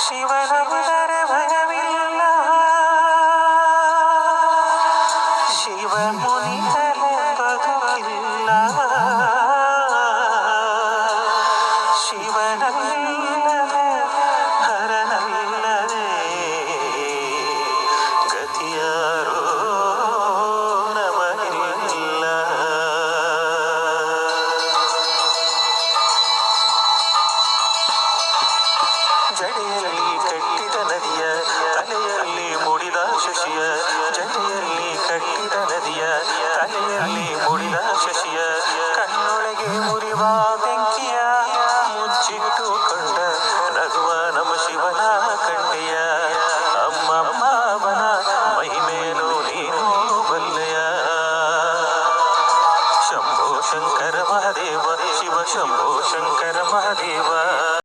ಶಿವನಂದರೆ ಭಯವಿಲ್ಲ, ಶಿವ ಮುನಿದರೆ ಬದುಕಿಲ್ಲ. ಶಿವನಲ್ಲದೆ ಹರನಲ್ಲದೆ ಗತಿಯಾರೋ ನಮಗಿಲ್ಲ. ಜಡೆಯಲ್ಲಿ ಕಟ್ಟಿದ ನದಿಯ, ತಲೆಯಲ್ಲಿ ಮುಡಿದ ಶಶಿಯ, ಜಡೆಯಲ್ಲಿ ಕಟ್ಟಿದ ನದಿಯ, ತಲೆಯಲ್ಲಿ ಮುಡಿದ ಶಶಿಯ, ಕಣ್ಣೊಳಗೆ ಮುರಿವ ಬೆಂಕಿಯ ಮುಚ್ಚಿಟ್ಟುಕೊಂಡ ನಗುವ ನಮ್ಮ ಶಿವನ ಕಂಡೆಯ. ಅಮ್ಮಮ್ಮ ಅವನ ಮಹಿಮೇನು ನೀನು ಬಲ್ಲೆಯ. ಶಂಭೋ ಶಂಕರ ಮಹಾದೇವ, ಶಿವ ಶಂಭೋ ಶಂಕರ ಮಹಾದೇವ.